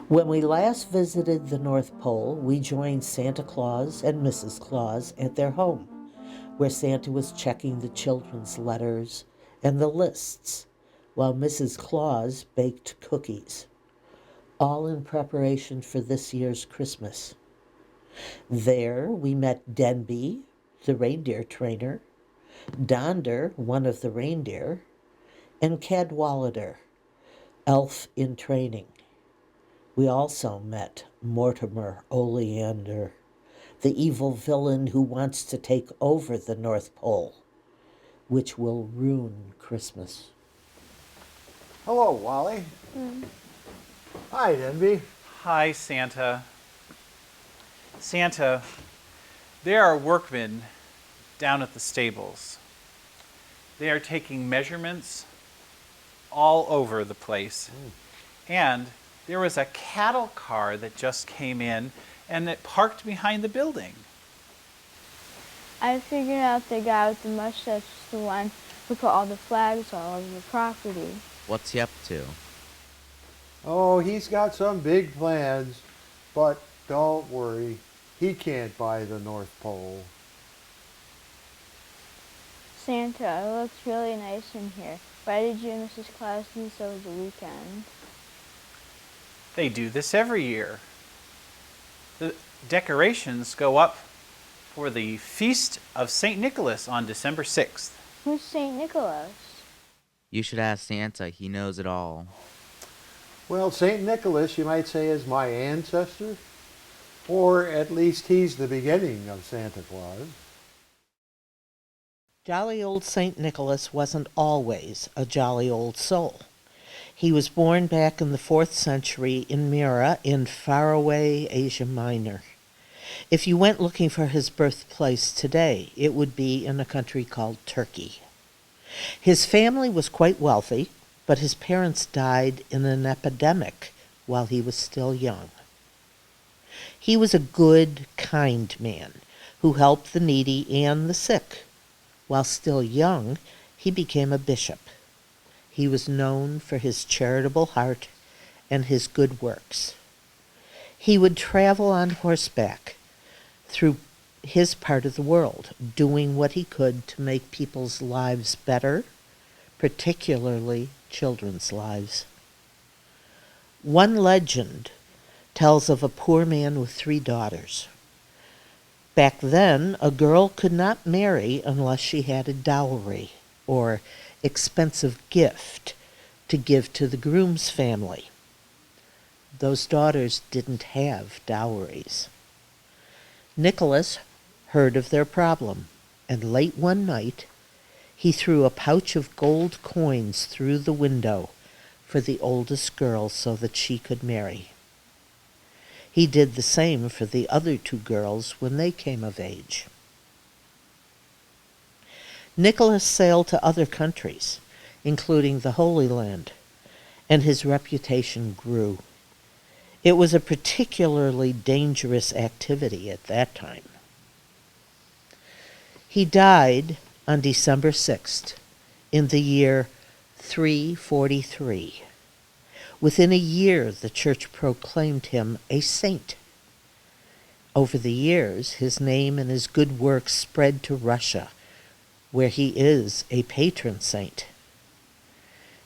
When we last visited the North Pole, we joined Santa Claus and Mrs. Claus at their home, where Santa was checking the children's letters and the lists, while Mrs. Claus baked cookies, all in preparation for this year's Christmas. There we met Denby, the reindeer trainer, Donder, one of the reindeer, and Cadwallader, elf in training. We also met Mortimer Oleander, the evil villain who wants to take over the North Pole, which will ruin Christmas. Hello, Wally. Hi, Denby. Hi, Santa. Santa, there are workmen down at the stables. They are taking measurements all over the place. And there was a cattle car that just came in and it parked behind the building. I figured out the guy with the mustache is the one who put all the flags all over the property. What's he up to? Oh, he's got some big plans, but don't worry. He can't buy the North Pole. Santa, it looks really nice in here. Why did you and Mrs. Claus do this over the weekend? They do this every year. The decorations go up for the Feast of St. Nicholas on December 6th. Who's St. Nicholas? You should ask Santa. He knows it all. Well, St. Nicholas, you might say, is my ancestor, or at least he's the beginning of Santa Claus. Jolly old St. Nicholas wasn't always a jolly old soul. He was born back in the 4th century in Myra in faraway Asia Minor. If you went looking for his birthplace today, it would be in a country called Turkey. His family was quite wealthy, but his parents died in an epidemic while he was still young. He was a good, kind man who helped the needy and the sick. While still young, he became a bishop. He was known for his charitable heart and his good works. He would travel on horseback through his part of the world, doing what he could to make people's lives better, particularly children's lives. One legend tells of a poor man with 3 daughters. Back then, a girl could not marry unless she had a dowry, or expensive gift, to give to the groom's family. Those daughters didn't have dowries. Nicholas heard of their problem, and late one night, he threw a pouch of gold coins through the window for the oldest girl so that she could marry. He did the same for the other 2 girls when they came of age. Nicholas sailed to other countries, including the Holy Land, and his reputation grew. It was a particularly dangerous activity at that time. He died on December 6th in the year 343. Within a year, the church proclaimed him a saint. Over the years, his name and his good works spread to Russia, where he is a patron saint.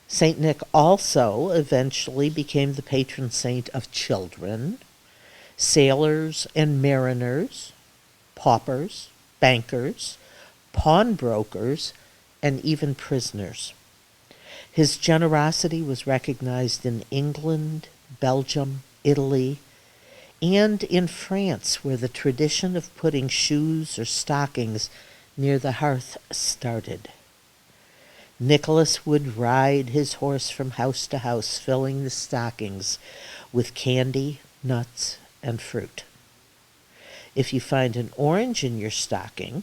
Saint Nick also eventually became the patron saint of children, sailors and mariners, paupers, bankers, pawnbrokers, and even prisoners. His generosity was recognized in England, Belgium, Italy, and in France, where the tradition of putting shoes or stockings near the hearth started. Nicholas would ride his horse from house to house, filling the stockings with candy, nuts, and fruit. If you find an orange in your stocking,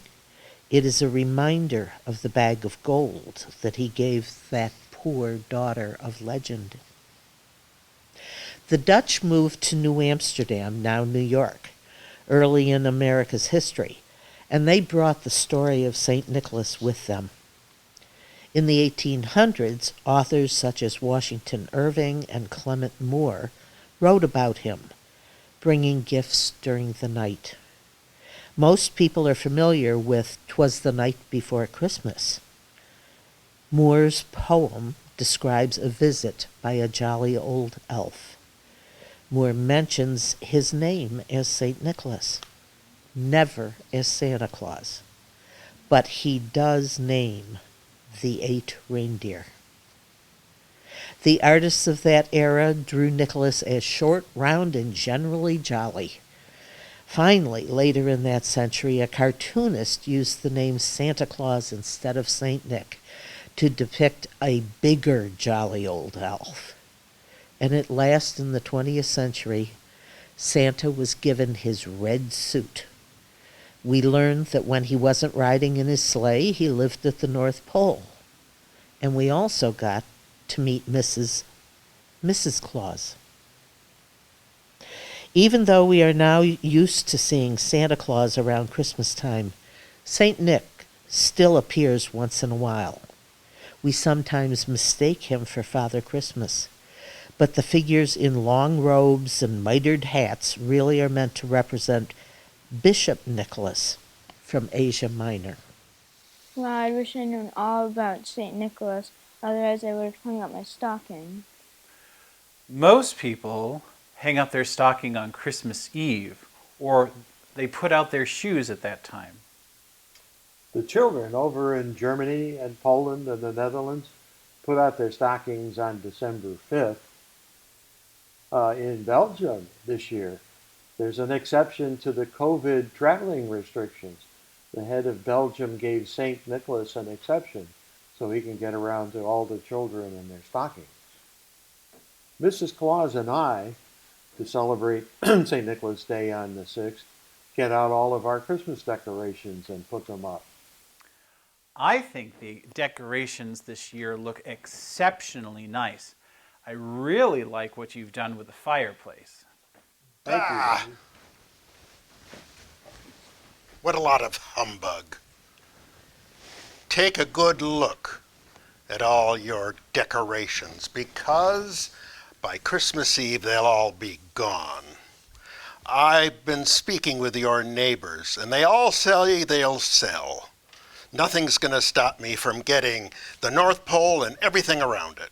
it is a reminder of the bag of gold that he gave that poor daughter of legend. The Dutch moved to New Amsterdam, now New York, early in America's history, and they brought the story of St. Nicholas with them. In the 1800s, authors such as Washington Irving and Clement Moore wrote about him, bringing gifts during the night. Most people are familiar with "'Twas the Night Before Christmas." Moore's poem describes a visit by a jolly old elf. Moore mentions his name as St. Nicholas, never as Santa Claus, but he does name the 8 reindeer. The artists of that era drew Nicholas as short, round, and generally jolly. Finally, later in that century, a cartoonist used the name Santa Claus instead of St. Nick to depict a bigger jolly old elf. And at last, in the 20th century, Santa was given his red suit. We learned that when he wasn't riding in his sleigh, he lived at the North Pole. And we also got to meet Mrs. Claus. Even though we are now used to seeing Santa Claus around Christmas time, St. Nick still appears once in a while. We sometimes mistake him for Father Christmas, but the figures in long robes and mitered hats really are meant to represent Bishop Nicholas from Asia Minor. Well, I wish I'd known all about St. Nicholas, otherwise I would have hung up my stocking. Most people hang up their stocking on Christmas Eve, or they put out their shoes at that time. The children over in Germany and Poland and the Netherlands put out their stockings on December 5th. In Belgium this year, there's an exception to the COVID traveling restrictions. The head of Belgium gave St. Nicholas an exception so he can get around to all the children and their stockings. Mrs. Claus and I, to celebrate St. Nicholas Day on the 6th, get out all of our Christmas decorations and put them up. I think the decorations this year look exceptionally nice. I really like what you've done with the fireplace. Thank you. Daddy. What a lot of humbug. Take a good look at all your decorations, because by Christmas Eve they'll all be gone. I've been speaking with your neighbors, and they all say they'll sell. Nothing's going to stop me from getting the North Pole and everything around it.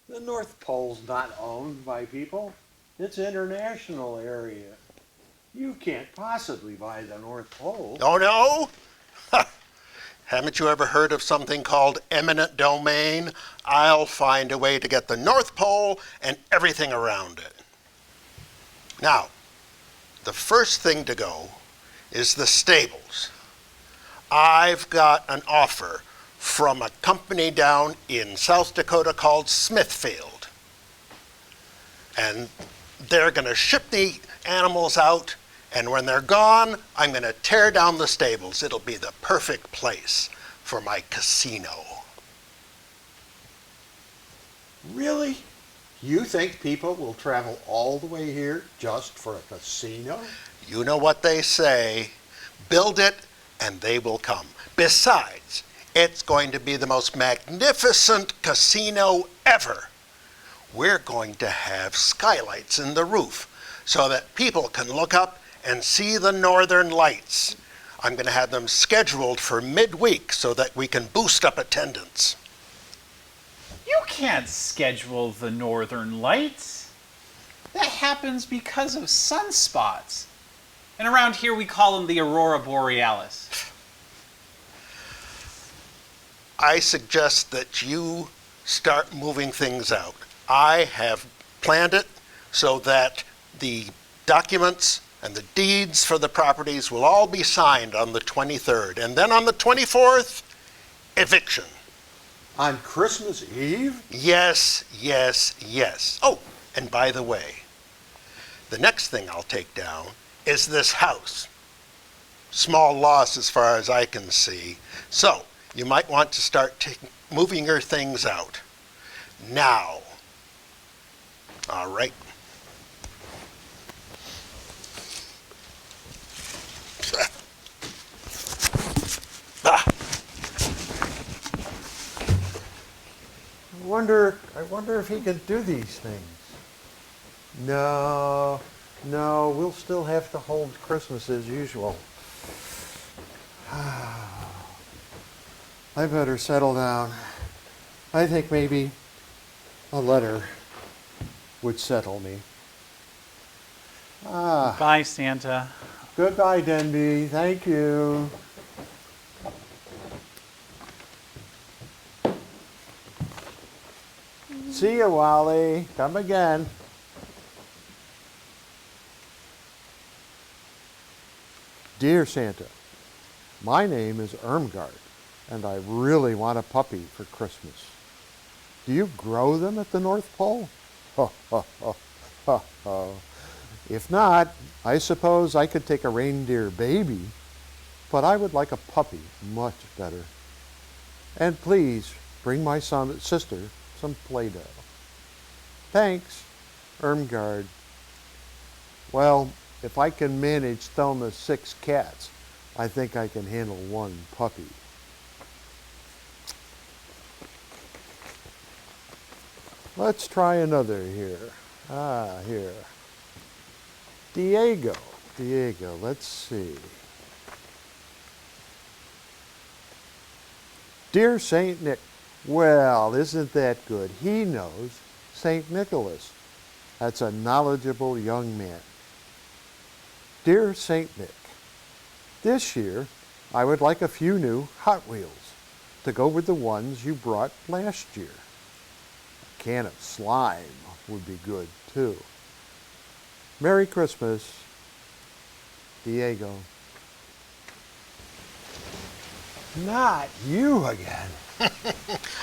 The North Pole's not owned by people. It's an international area. You can't possibly buy the North Pole. Oh, no? Haven't you ever heard of something called eminent domain? I'll find a way to get the North Pole and everything around it. Now, the first thing to go is the stables. I've got an offer from a company down in South Dakota called Smithfield. And they're going to ship the animals out, and when they're gone, I'm going to tear down the stables. It'll be the perfect place for my casino. Really? You think people will travel all the way here just for a casino? You know what they say, build it and they will come. Besides, it's going to be the most magnificent casino ever. We're going to have skylights in the roof so that people can look up and see the northern lights. I'm going to have them scheduled for midweek so that we can boost up attendance. You can't schedule the northern lights. That happens because of sunspots. And around here we call them the aurora borealis. I suggest that you start moving things out. I have planned it so that the documents and the deeds for the properties will all be signed on the 23rd. And then on the 24th, eviction. On Christmas Eve? Yes, yes, yes. Oh, and by the way, the next thing I'll take down is this house. Small loss as far as I can see. So, you might want to start moving your things out now. All right. I wonder if he can do these things. No, no, we'll still have to hold Christmas as usual. I better settle down. I think maybe a letter would settle me. Ah, Bye, Santa. goodbye, Denby. Thank you. See you, Wally. Come again. Dear Santa, my name is Irmgard, and I really want a puppy for Christmas. Do you grow them at the North Pole? Ho, ho, ho, ho, ho. If not, I suppose I could take a reindeer baby, but I would like a puppy much better. And please bring my sister some Play-Doh. Thanks, Irmgard. Well, if I can manage Thelma's 6 cats, I think I can handle one puppy. Let's try another here. Here. Diego, let's see. Dear Saint Nick, well, isn't that good? He knows Saint Nicholas. That's a knowledgeable young man. Dear Saint Nick, this year I would like a few new Hot Wheels to go with the ones you brought last year. A can of slime would be good too. Merry Christmas, Diego. Not you again.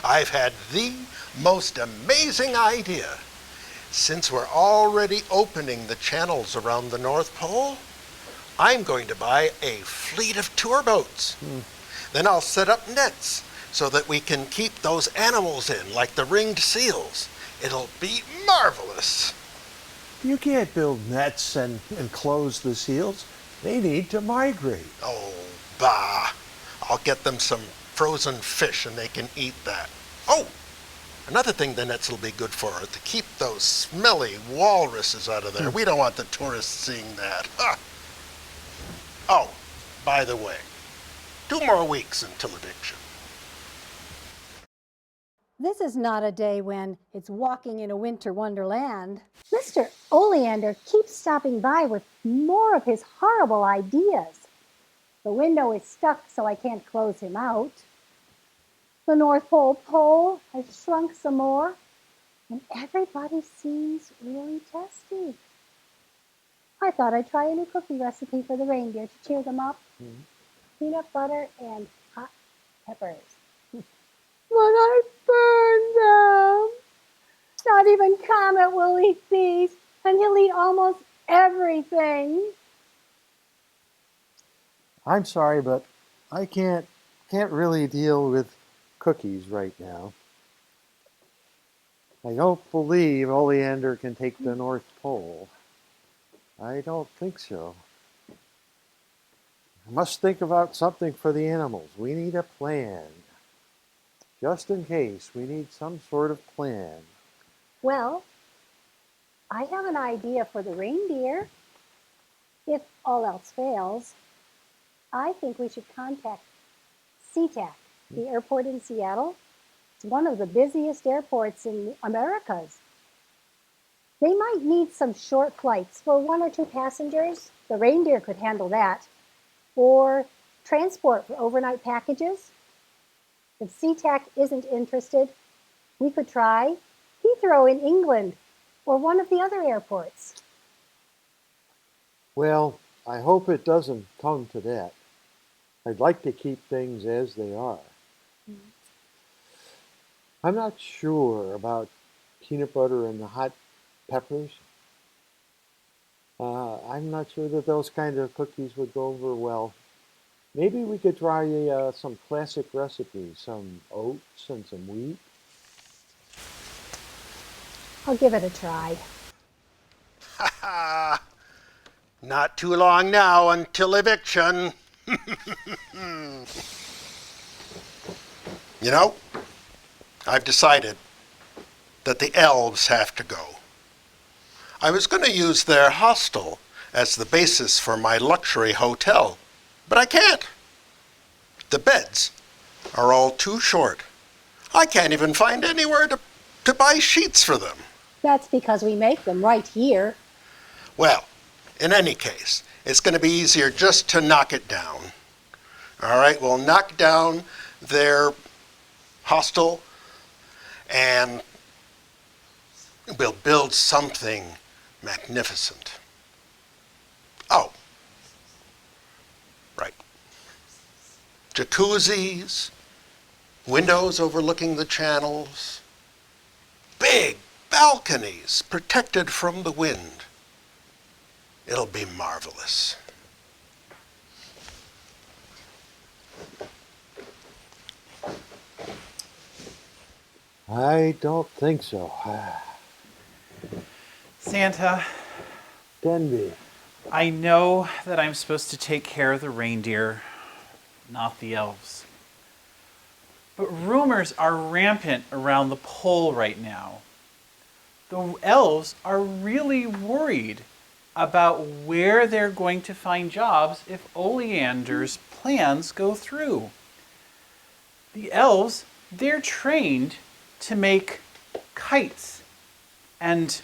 I've had the most amazing idea. Since we're already opening the channels around the North Pole, I'm going to buy a fleet of tour boats. Then I'll set up nets so that we can keep those animals in, like the ringed seals. It'll be marvelous. You can't build nets and close the seals. They need to migrate. Oh, bah. I'll get them some frozen fish and they can eat that. Oh, another thing the nets will be good for are to keep those smelly walruses out of there. We don't want the tourists seeing that. Ah. Oh, by the way, 2 more weeks until eviction. This is not a day when it's walking in a winter wonderland. Mr. Oleander keeps stopping by with more of his horrible ideas. The window is stuck, so I can't close him out. The North Pole has shrunk some more, and everybody seems really testy. I thought I'd try a new cookie recipe for the reindeer to cheer them up. Peanut butter and hot peppers. But I burned them. Not even Comet will eat these, and he'll eat almost everything. I'm sorry, but I can't really deal with cookies right now. I don't believe Oleander can take the North Pole. I don't think so. I must think about something for the animals. We need a plan. Just in case, we need some sort of plan. Well, I have an idea for the reindeer. If all else fails, I think we should contact SeaTac, the airport in Seattle. It's one of the busiest airports in the Americas. They might need some short flights for 1 or 2 passengers. The reindeer could handle that. Or transport for overnight packages. If SeaTac isn't interested, we could try Heathrow in England or one of the other airports. Well, I hope it doesn't come to that. I'd like to keep things as they are. I'm not sure about peanut butter and the hot peppers. I'm not sure that those kind of cookies would go over well. Maybe we could try some classic recipes, some oats and some wheat. I'll give it a try. Not too long now until eviction. You know, I've decided that the elves have to go. I was going to use their hostel as the basis for my luxury hotel, but I can't. The beds are all too short. I can't even find anywhere to buy sheets for them. That's because we make them right here. Well, in any case, it's going to be easier just to knock it down. All right, we'll knock down their hostel and we'll build something magnificent. Oh, right. Jacuzzis, windows overlooking the channels, big balconies protected from the wind. It'll be marvelous. I don't think so. Santa, Denby. I know that I'm supposed to take care of the reindeer, not the elves. But rumors are rampant around the pole right now. The elves are really worried about where they're going to find jobs if Oleander's plans go through. The elves, they're trained to make kites and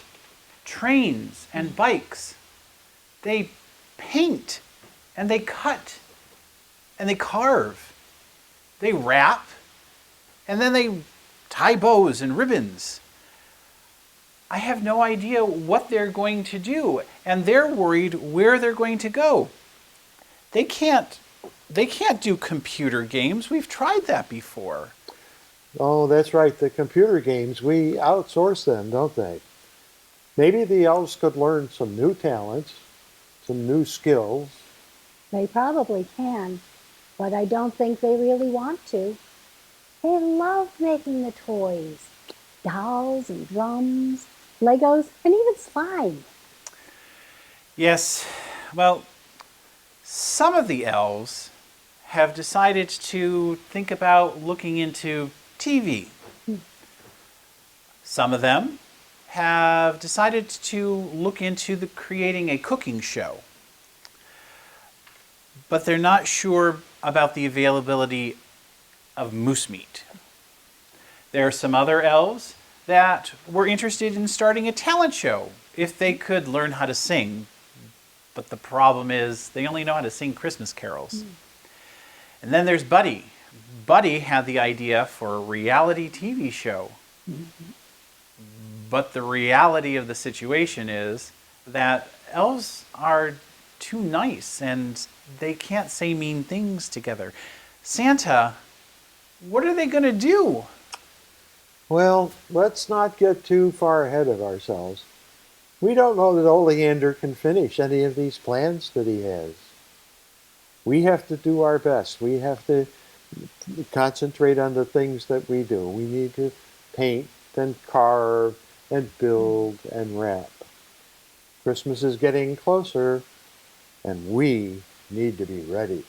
trains and bikes. They paint and they cut and they carve. They wrap and then they tie bows and ribbons. I have no idea what they're going to do, and they're worried where they're going to go. They can't do computer games. We've tried that before. Oh, that's right. The computer games, we outsource them, don't they? Maybe the elves could learn some new talents, some new skills. They probably can, but I don't think they really want to. They love making the toys, dolls and drums, Legos, and even slime. Yes, well, some of the elves have decided to think about looking into TV. Some of them have decided to look into creating a cooking show. But they're not sure about the availability of moose meat. There are some other elves that were interested in starting a talent show if they could learn how to sing. But the problem is they only know how to sing Christmas carols. And then there's Buddy. Buddy had the idea for a reality TV show. But the reality of the situation is that elves are too nice and they can't say mean things together. Santa, what are they going to do? Well, let's not get too far ahead of ourselves. We don't know that Oleander can finish any of these plans that he has. We have to do our best. We have to concentrate on the things that we do. We need to paint and carve and build and wrap. Christmas is getting closer, and we need to be ready.